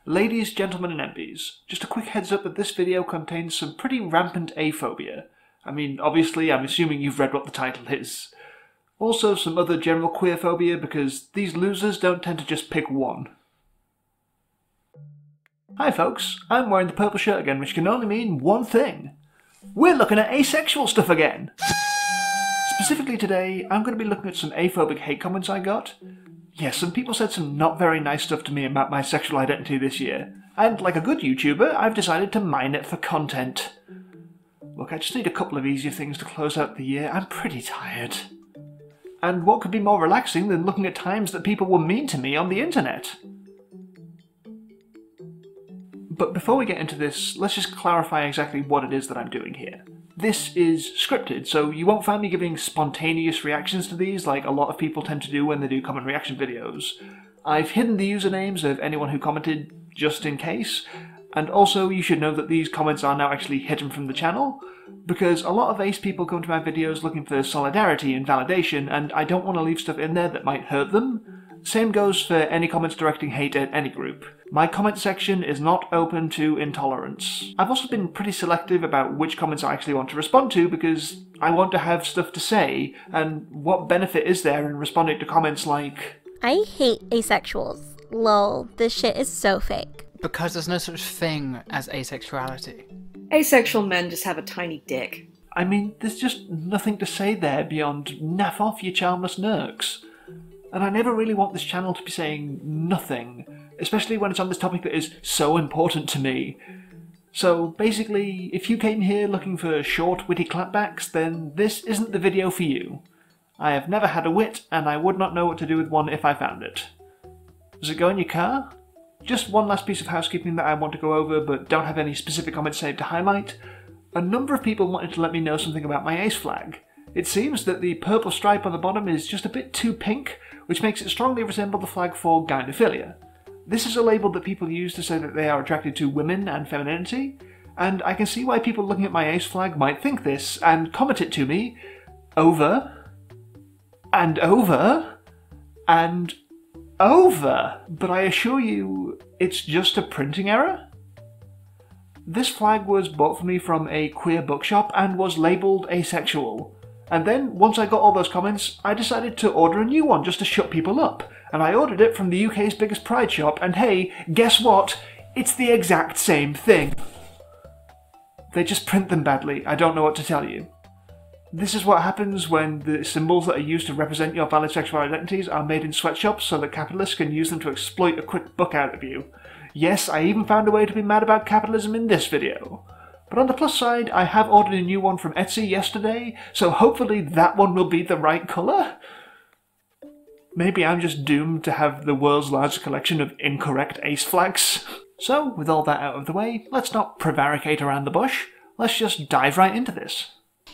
Ladies, gentlemen and MPs, just a quick heads up that this video contains some pretty rampant aphobia. I mean, obviously, I'm assuming you've read what the title is. Also some other general queerphobia, because these losers don't tend to just pick one. Hi folks, I'm wearing the purple shirt again, which can only mean one thing. We're looking at asexual stuff again! Specifically today, I'm going to be looking at some aphobic hate comments I got. Yes, some people said some not very nice stuff to me about my sexual identity this year, and like a good YouTuber, I've decided to mine it for content. Look, I just need a couple of easier things to close out the year. I'm pretty tired. And what could be more relaxing than looking at times that people were mean to me on the internet? But before we get into this, let's just clarify exactly what it is that I'm doing here. This is scripted, so you won't find me giving spontaneous reactions to these like a lot of people tend to do when they do comment reaction videos. I've hidden the usernames of anyone who commented just in case, and also you should know that these comments are now actually hidden from the channel, because a lot of ace people come to my videos looking for solidarity and validation, and I don't want to leave stuff in there that might hurt them. Same goes for any comments directing hate at any group. My comment section is not open to intolerance. I've also been pretty selective about which comments I actually want to respond to because I want to have stuff to say, and what benefit is there in responding to comments like, I hate asexuals. Lol, this shit is so fake. Because there's no such thing as asexuality. Asexual men just have a tiny dick. I mean, there's just nothing to say there beyond naff off you charmless nerks. And I never really want this channel to be saying nothing, especially when it's on this topic that is so important to me. So basically, if you came here looking for short, witty clapbacks, then this isn't the video for you. I have never had a wit, and I would not know what to do with one if I found it. Does it go in your car? Just one last piece of housekeeping that I want to go over, but don't have any specific comments saved to highlight. A number of people wanted to let me know something about my ace flag. It seems that the purple stripe on the bottom is just a bit too pink, which makes it strongly resemble the flag for gynephilia. This is a label that people use to say that they are attracted to women and femininity, and I can see why people looking at my ace flag might think this, and comment it to me over, and over, and over. But I assure you, it's just a printing error. This flag was bought for me from a queer bookshop and was labelled asexual. And then, once I got all those comments, I decided to order a new one just to shut people up. And I ordered it from the UK's biggest pride shop, and hey, guess what? It's the exact same thing. They just print them badly, I don't know what to tell you. This is what happens when the symbols that are used to represent your valid sexual identities are made in sweatshops so that capitalists can use them to exploit a quick buck out of you. Yes, I even found a way to be mad about capitalism in this video. But on the plus side, I have ordered a new one from Etsy yesterday, so hopefully that one will be the right colour. Maybe I'm just doomed to have the world's largest collection of incorrect ace flags. So, with all that out of the way, let's not prevaricate around the bush. Let's just dive right into this.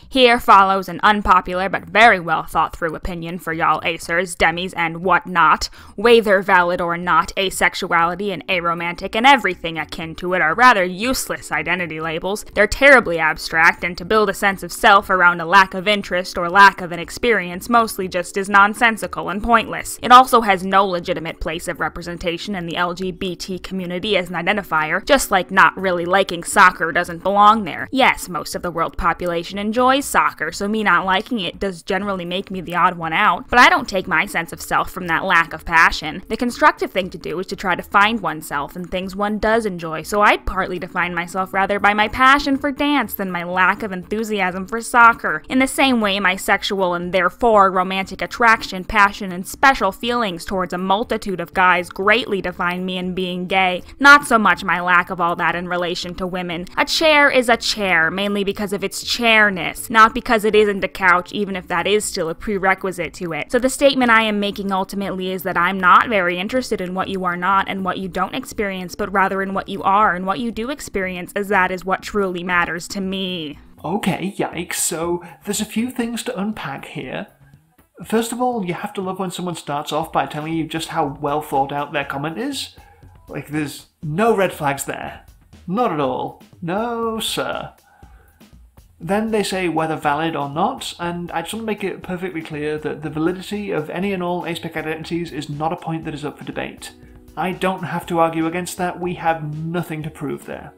Here follows an unpopular but very well thought through opinion for y'all acers, demis, and whatnot. Whether valid or not, asexuality and aromantic and everything akin to it are rather useless identity labels. They're terribly abstract, and to build a sense of self around a lack of interest or lack of an experience mostly just is nonsensical and pointless. It also has no legitimate place of representation in the LGBT community as an identifier, just like not really liking soccer doesn't belong there. Yes, most of the world population enjoys soccer, so me not liking it does generally make me the odd one out, but I don't take my sense of self from that lack of passion. The constructive thing to do is to try to find oneself in things one does enjoy, so I'd partly define myself rather by my passion for dance than my lack of enthusiasm for soccer. In the same way, my sexual and therefore romantic attraction, passion, and special feelings towards a multitude of guys greatly define me in being gay. Not so much my lack of all that in relation to women. A chair is a chair, mainly because of its chairness, not because it isn't a couch, even if that is still a prerequisite to it. So the statement I am making ultimately is that I'm not very interested in what you are not and what you don't experience, but rather in what you are and what you do experience, as that is what truly matters to me. Okay, yikes, so there's a few things to unpack here. First of all, you have to love when someone starts off by telling you just how well thought out their comment is. Like, there's no red flags there. Not at all. No, sir. Then they say whether valid or not, and I just want to make it perfectly clear that the validity of any and all aspec identities is not a point that is up for debate. I don't have to argue against that, we have nothing to prove there.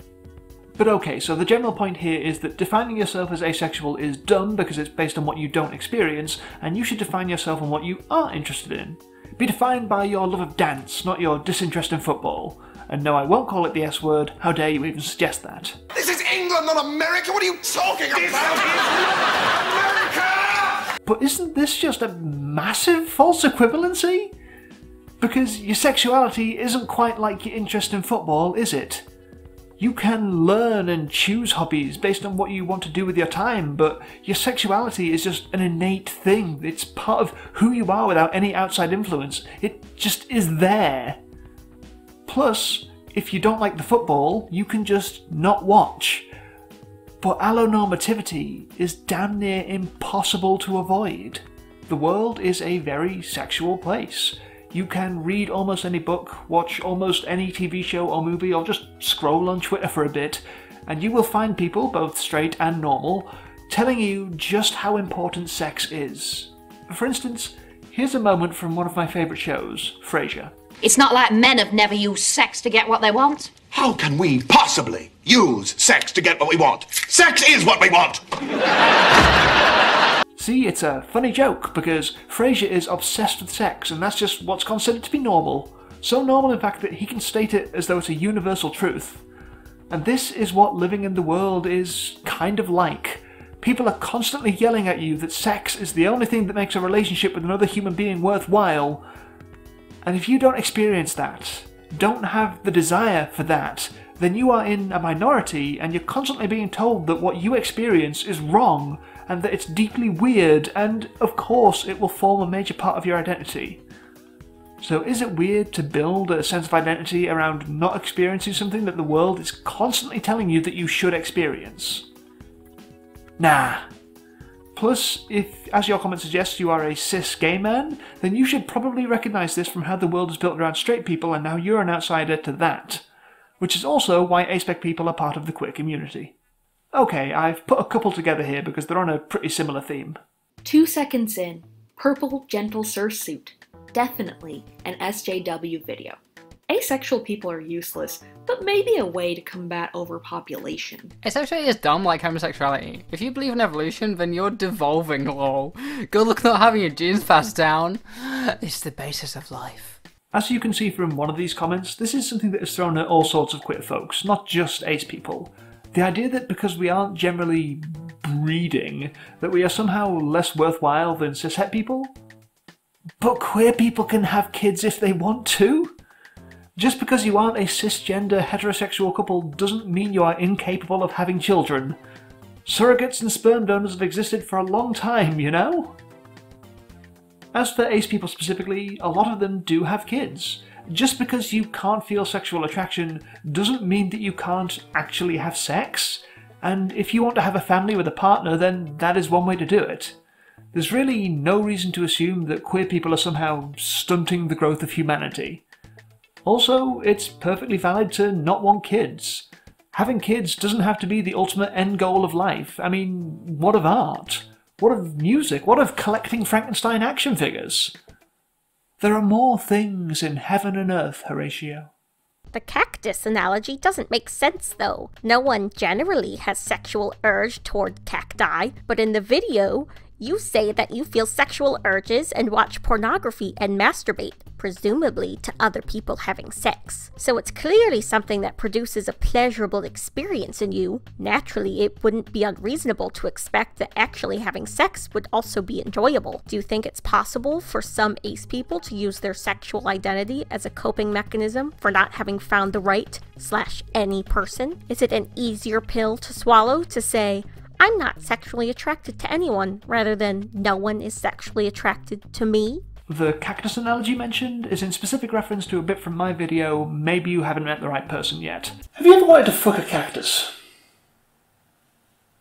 But okay, so the general point here is that defining yourself as asexual is dumb because it's based on what you don't experience, and you should define yourself on what you are interested in. Be defined by your love of dance, not your disinterest in football. And no, I won't call it the S word, how dare you even suggest that. This is England, not America! What are you talking about? This is not America! But isn't this just a massive false equivalency? Because your sexuality isn't quite like your interest in football, is it? You can learn and choose hobbies based on what you want to do with your time, but your sexuality is just an innate thing. It's part of who you are without any outside influence. It just is there. Plus, if you don't like the football, you can just not watch. But allonormativity is damn near impossible to avoid. The world is a very sexual place. You can read almost any book, watch almost any TV show or movie, or just scroll on Twitter for a bit, and you will find people, both straight and normal, telling you just how important sex is. For instance, here's a moment from one of my favourite shows, Frasier. It's not like men have never used sex to get what they want. How can we possibly use sex to get what we want? Sex is what we want! See, it's a funny joke, because Frasier is obsessed with sex, and that's just what's considered to be normal. So normal, in fact, that he can state it as though it's a universal truth. And this is what living in the world is kind of like. People are constantly yelling at you that sex is the only thing that makes a relationship with another human being worthwhile. And if you don't experience that, don't have the desire for that, then you are in a minority, and you're constantly being told that what you experience is wrong, and that it's deeply weird, and of course it will form a major part of your identity. So is it weird to build a sense of identity around not experiencing something that the world is constantly telling you that you should experience? Nah. Plus, if, as your comment suggests, you are a cis gay man, then you should probably recognise this from how the world is built around straight people, and now you're an outsider to that. Which is also why aspec people are part of the queer community. Okay, I've put a couple together here because they're on a pretty similar theme. 2 seconds in, purple gentle sursuit. Definitely an SJW video. Asexual people are useless, but maybe a way to combat overpopulation. Asexuality is dumb like homosexuality. If you believe in evolution, then you're devolving, lol. Good luck not having your genes passed down. It's the basis of life. As you can see from one of these comments, this is something that is thrown at all sorts of queer folks, not just ace people. The idea that because we aren't generally breeding, that we are somehow less worthwhile than cishet people? But queer people can have kids if they want to? Just because you aren't a cisgender heterosexual couple doesn't mean you are incapable of having children. Surrogates and sperm donors have existed for a long time, you know? As for ace people specifically, a lot of them do have kids. Just because you can't feel sexual attraction doesn't mean that you can't actually have sex. And if you want to have a family with a partner, then that is one way to do it. There's really no reason to assume that queer people are somehow stunting the growth of humanity. Also, it's perfectly valid to not want kids. Having kids doesn't have to be the ultimate end goal of life. I mean, what of art? What of music? What of collecting Frankenstein action figures? There are more things in heaven and earth, Horatio. The cactus analogy doesn't make sense, though. No one generally has sexual urge toward cacti, but in the video, you say that you feel sexual urges and watch pornography and masturbate, presumably to other people having sex. So it's clearly something that produces a pleasurable experience in you. Naturally, it wouldn't be unreasonable to expect that actually having sex would also be enjoyable. Do you think it's possible for some ace people to use their sexual identity as a coping mechanism for not having found the right/any person? Is it an easier pill to swallow to say, I'm not sexually attracted to anyone, rather than no one is sexually attracted to me? The cactus analogy mentioned is in specific reference to a bit from my video, Maybe You Haven't Met the Right Person Yet. Have you ever wanted to fuck a cactus?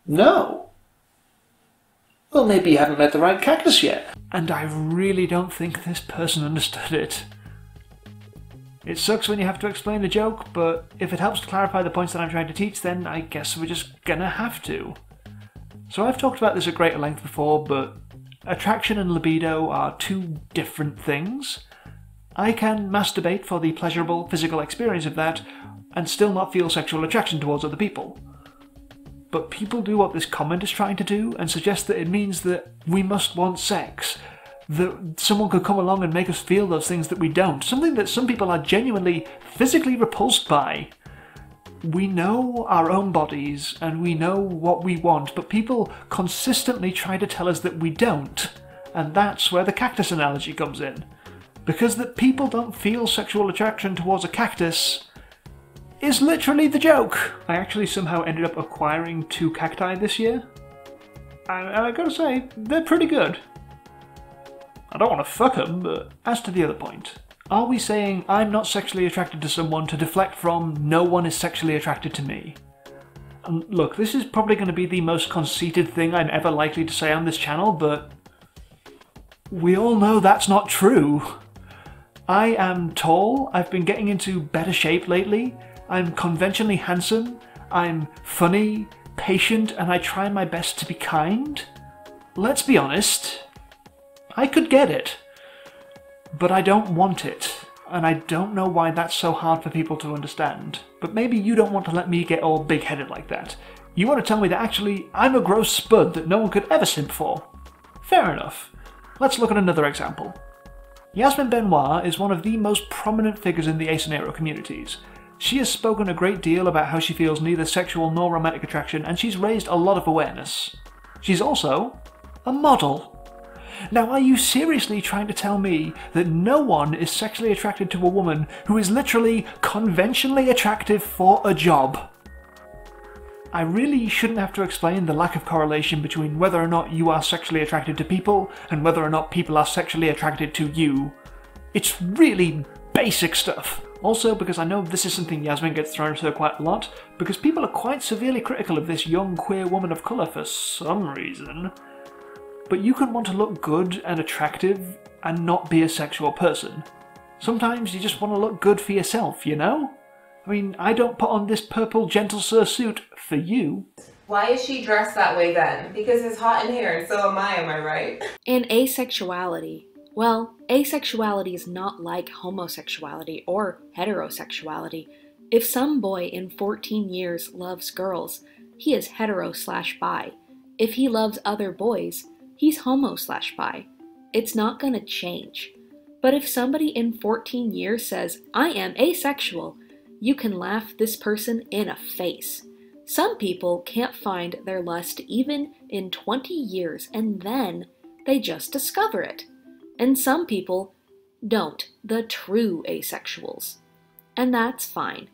No. Well, maybe you haven't met the right cactus yet. And I really don't think this person understood it. It sucks when you have to explain a joke, but if it helps to clarify the points that I'm trying to teach, then I guess we're just gonna have to. So I've talked about this at greater length before, but attraction and libido are two different things. I can masturbate for the pleasurable physical experience of that and still not feel sexual attraction towards other people. But people do what this comment is trying to do and suggest that it means that we must want sex, that someone could come along and make us feel those things that we don't, something that some people are genuinely physically repulsed by. We know our own bodies and we know what we want, but people consistently try to tell us that we don't, and that's where the cactus analogy comes in. Because that people don't feel sexual attraction towards a cactus is literally the joke. I actually somehow ended up acquiring 2 cacti this year, and I gotta say, they're pretty good. I don't want to fuck them, but as to the other point, are we saying I'm not sexually attracted to someone to deflect from no one is sexually attracted to me? And look, this is probably going to be the most conceited thing I'm ever likely to say on this channel, but we all know that's not true. I am tall, I've been getting into better shape lately, I'm conventionally handsome, I'm funny, patient, and I try my best to be kind. Let's be honest, I could get it, but I don't want it, and I don't know why that's so hard for people to understand. But maybe you don't want to let me get all big-headed like that. You want to tell me that actually I'm a gross spud that no one could ever simp for. Fair enough. Let's look at another example. Yasmin Benoit is one of the most prominent figures in the ace and aro communities. She has spoken a great deal about how she feels neither sexual nor romantic attraction, and she's raised a lot of awareness. She's also a model. Now, are you seriously trying to tell me that no one is sexually attracted to a woman who is literally conventionally attractive for a job? I really shouldn't have to explain the lack of correlation between whether or not you are sexually attracted to people and whether or not people are sexually attracted to you. It's really basic stuff. Also, because I know this is something Yasmin gets thrown to quite a lot, because people are quite severely critical of this young queer woman of colour for some reason. But you can want to look good and attractive and not be a sexual person. Sometimes you just want to look good for yourself, you know? I mean, I don't put on this purple gentle sir suit for you. Why is she dressed that way then? Because it's hot in here and so am I right? And asexuality. Well, asexuality is not like homosexuality or heterosexuality. If some boy in 14 years loves girls, he is hetero/bi. If he loves other boys, he's homo/bi. It's not gonna change. But if somebody in 14 years says, I am asexual, you can laugh this person in a face. Some people can't find their lust even in 20 years and then they just discover it. And some people don't, the true asexuals. And that's fine.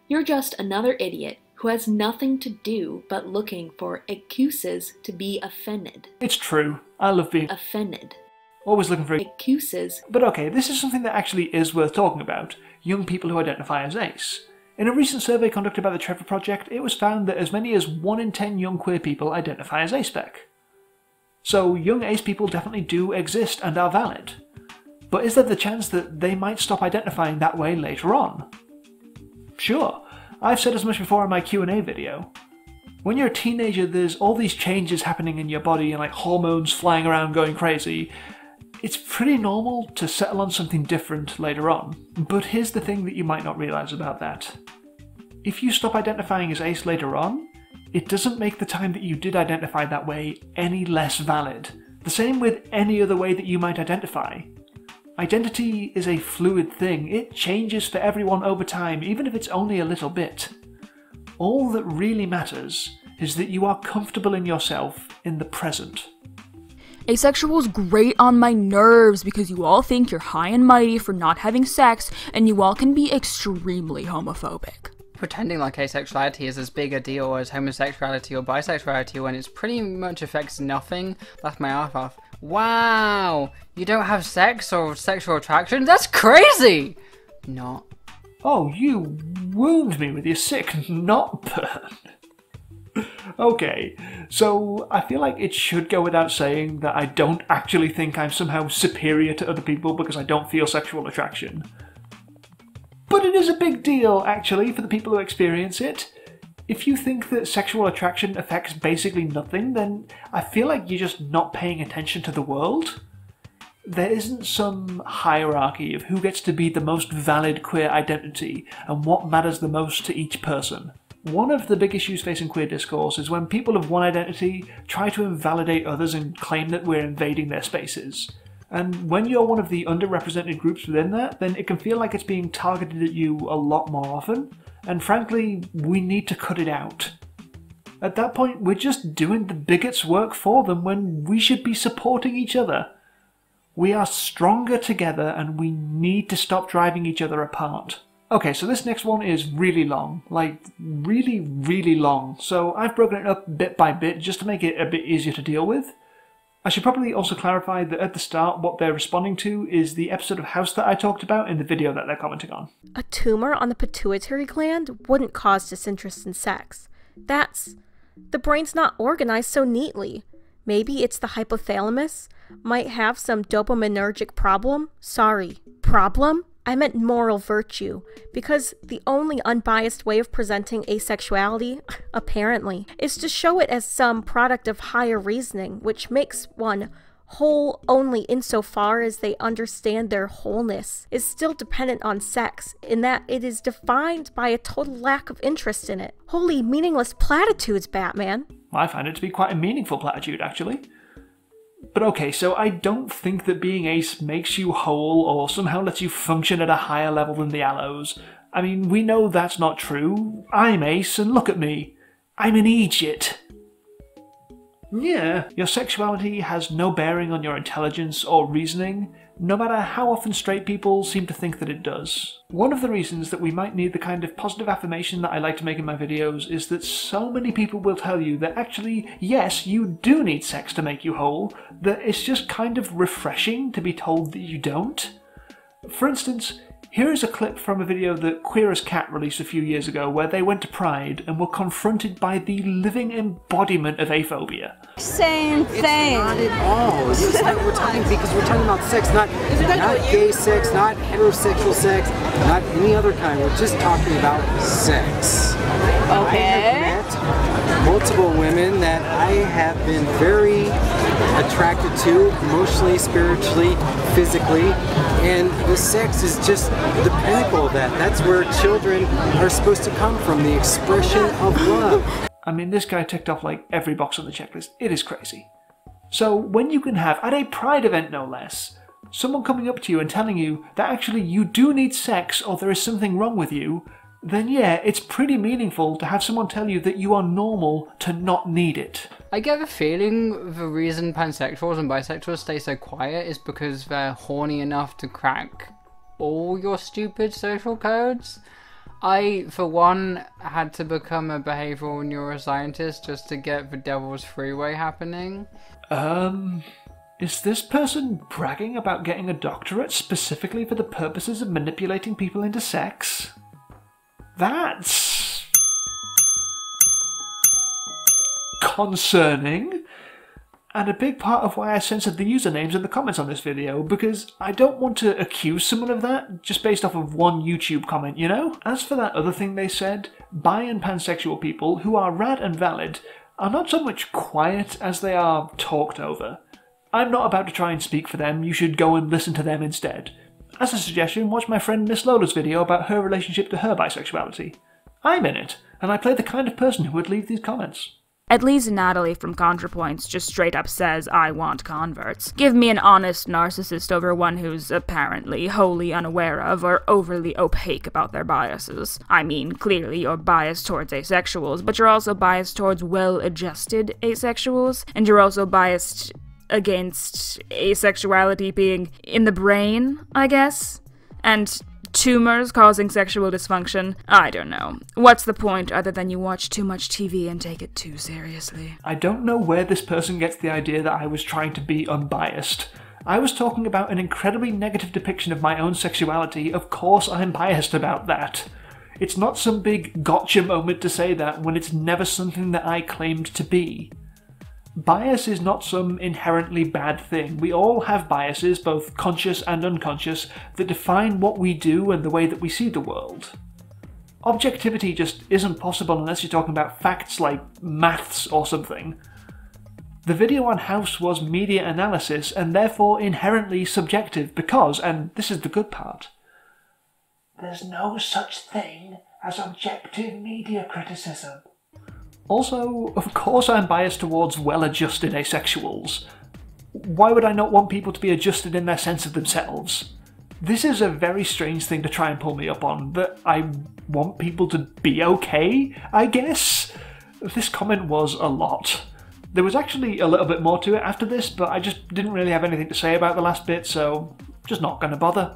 You're just another idiot who has nothing to do but looking for excuses to be offended. It's true. I love being Offended. always looking for Excuses. But okay, this is something that actually is worth talking about. Young people who identify as ace. In a recent survey conducted by the Trevor Project, it was found that as many as 1 in 10 young queer people identify as aspec. So young ace people definitely do exist and are valid. But is there the chance that they might stop identifying that way later on? Sure, I've said as much before in my Q&A video. When you're a teenager, there's all these changes happening in your body and like hormones flying around going crazy. It's pretty normal to settle on something different later on. But here's the thing that you might not realise about that. If you stop identifying as ace later on, it doesn't make the time that you did identify that way any less valid. The same with any other way that you might identify. Identity is a fluid thing. It changes for everyone over time, even if it's only a little bit. All that really matters is that you are comfortable in yourself in the present. Asexual's great on my nerves because you all think you're high and mighty for not having sex, and you all can be extremely homophobic. Pretending like asexuality is as big a deal as homosexuality or bisexuality when it's pretty much affects nothing. Laugh my ass off. Wow! You don't have sex or sexual attraction? That's crazy! Not. Oh, you wound me with your sick not burn. Okay, so I feel like it should go without saying that I don't actually think I'm somehow superior to other people because I don't feel sexual attraction. But it is a big deal, actually, for the people who experience it. If you think that sexual attraction affects basically nothing, then I feel like you're just not paying attention to the world. There isn't some hierarchy of who gets to be the most valid queer identity and what matters the most to each person. One of the big issues facing queer discourse is when people of one identity try to invalidate others and claim that we're invading their spaces. And when you're one of the underrepresented groups within that, then it can feel like it's being targeted at you a lot more often, and frankly, we need to cut it out. At that point, we're just doing the bigots' work for them when we should be supporting each other. We are stronger together and we need to stop driving each other apart. Okay, so this next one is really long, like really, really long, so I've broken it up bit by bit just to make it a bit easier to deal with. I should probably also clarify that at the start what they're responding to is the episode of House that I talked about in the video that they're commenting on. A tumor on the pituitary gland wouldn't cause disinterest in sex. The brain's not organized so neatly. Maybe it's the hypothalamus. Might have some dopaminergic problem. Sorry, problem? I meant moral virtue, because the only unbiased way of presenting asexuality, apparently, is to show it as some product of higher reasoning, which makes one whole only insofar as they understand their wholeness is still dependent on sex, in that it is defined by a total lack of interest in it. Holy meaningless platitudes, Batman. I find it to be quite a meaningful platitude, actually. But okay, so I don't think that being ace makes you whole or somehow lets you function at a higher level than the allos. I mean, we know that's not true. I'm ace, and look at me. I'm an Egypt. Yeah, your sexuality has no bearing on your intelligence or reasoning, no matter how often straight people seem to think that it does. One of the reasons that we might need the kind of positive affirmation that I like to make in my videos is that so many people will tell you that actually, yes, you do need sex to make you whole, that it's just kind of refreshing to be told that you don't. For instance, here is a clip from a video that Queer as Cat released a few years ago where they went to Pride and were confronted by the living embodiment of aphobia. Same thing. It's not at all. It's like we're talking about sex, not gay sex, not heterosexual sex, not any other kind. We're just talking about sex. Okay. I have met multiple women that I have been very attracted to emotionally, spiritually, physically, and the sex is just the pinnacle of that. That's where children are supposed to come from, the expression of love. I mean, this guy ticked off like every box on the checklist. It is crazy. So when you can have, at a Pride event no less, someone coming up to you and telling you that actually you do need sex or there is something wrong with you, then yeah, it's pretty meaningful to have someone tell you that you are normal to not need it. I get the feeling the reason pansexuals and bisexuals stay so quiet is because they're horny enough to crack all your stupid social codes. I, for one, had to become a behavioral neuroscientist just to get the devil's freeway happening. Is this person bragging about getting a doctorate specifically for the purposes of manipulating people into sex? That's concerning, and a big part of why I censored the usernames in the comments on this video, because I don't want to accuse someone of that just based off of one YouTube comment, you know? As for that other thing they said, bi and pansexual people, who are rad and valid, are not so much quiet as they are talked over. I'm not about to try and speak for them, you should go and listen to them instead. As a suggestion, watch my friend Miss Lola's video about her relationship to her bisexuality. I'm in it, and I play the kind of person who would leave these comments. At least Natalie from ContraPoints just straight up says, I want converts. Give me an honest narcissist over one who's apparently wholly unaware of or overly opaque about their biases. I mean, clearly you're biased towards asexuals, but you're also biased towards well-adjusted asexuals, and you're also biased against asexuality being in the brain, I guess? And tumors causing sexual dysfunction? I don't know. What's the point other than you watch too much TV and take it too seriously? I don't know where this person gets the idea that I was trying to be unbiased. I was talking about an incredibly negative depiction of my own sexuality. Of course I'm biased about that. It's not some big gotcha moment to say that when it's never something that I claimed to be. Bias is not some inherently bad thing. We all have biases, both conscious and unconscious, that define what we do and the way that we see the world. Objectivity just isn't possible unless you're talking about facts like maths or something. The video on House was media analysis and therefore inherently subjective because, and this is the good part, there's no such thing as objective media criticism. Also, of course I'm biased towards well-adjusted asexuals. Why would I not want people to be adjusted in their sense of themselves? This is a very strange thing to try and pull me up on, that I want people to be okay, I guess? This comment was a lot. There was actually a little bit more to it after this, but I just didn't really have anything to say about the last bit, so just not gonna bother.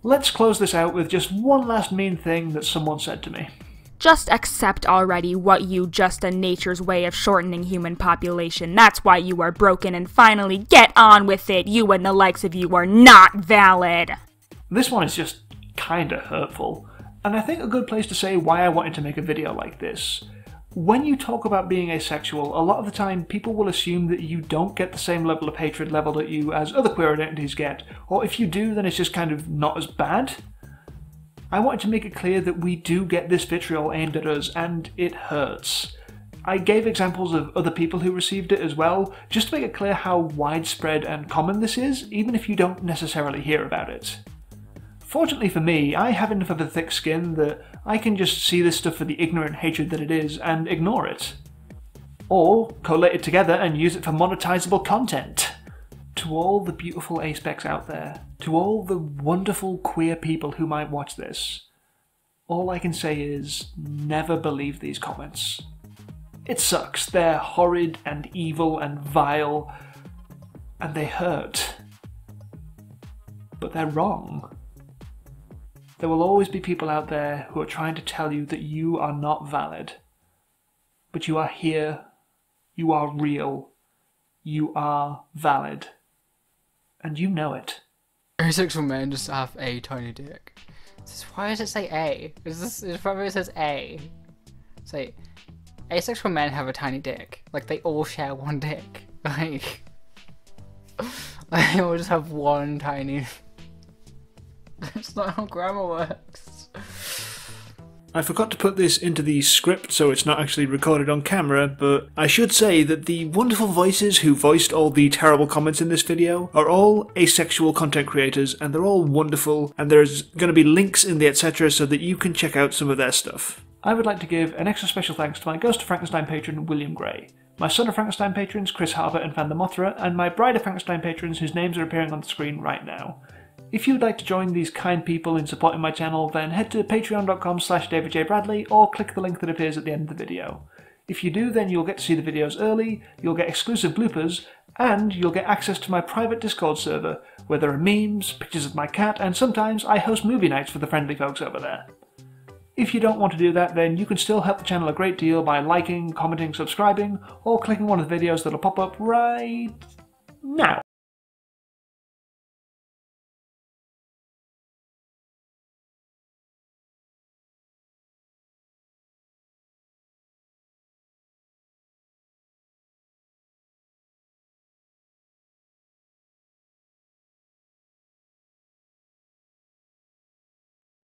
Let's close this out with just one last mean thing that someone said to me. Just accept already what you just a nature's way of shortening human population. That's why you are broken, and finally get on with it. You and the likes of you are not valid. This one is just kinda hurtful, and I think a good place to say why I wanted to make a video like this. When you talk about being asexual, a lot of the time people will assume that you don't get the same level of hatred leveled at you as other queer identities get, or if you do, then it's just kind of not as bad. I wanted to make it clear that we do get this vitriol aimed at us, and it hurts. I gave examples of other people who received it as well, just to make it clear how widespread and common this is, even if you don't necessarily hear about it. Fortunately for me, I have enough of a thick skin that I can just see this stuff for the ignorant hatred that it is and ignore it. Or collate it together and use it for monetizable content. To all the beautiful aspecs out there, to all the wonderful queer people who might watch this, all I can say is never believe these comments. It sucks. They're horrid and evil and vile, and they hurt. But they're wrong. There will always be people out there who are trying to tell you that you are not valid. But you are here, you are real, you are valid. And you know it. Asexual men just have a tiny dick. Why does it say A? It probably says A. Say, asexual men have a tiny dick. Like, they all share one dick. Like, they all just have one tiny... That's not how grammar works. I forgot to put this into the script so it's not actually recorded on camera, but I should say that the wonderful voices who voiced all the terrible comments in this video are all asexual content creators, and they're all wonderful, and there's going to be links in the etc so that you can check out some of their stuff. I would like to give an extra special thanks to my Ghost of Frankenstein patron William Gray, my Son of Frankenstein patrons Chris Harbour and Van der Mothra, and my Bride of Frankenstein patrons whose names are appearing on the screen right now. If you'd like to join these kind people in supporting my channel, then head to patreon.com/DavidJBradley or click the link that appears at the end of the video. If you do, then you'll get to see the videos early, you'll get exclusive bloopers, and you'll get access to my private Discord server, where there are memes, pictures of my cat, and sometimes I host movie nights for the friendly folks over there. If you don't want to do that, then you can still help the channel a great deal by liking, commenting, subscribing, or clicking one of the videos that'll pop up right now.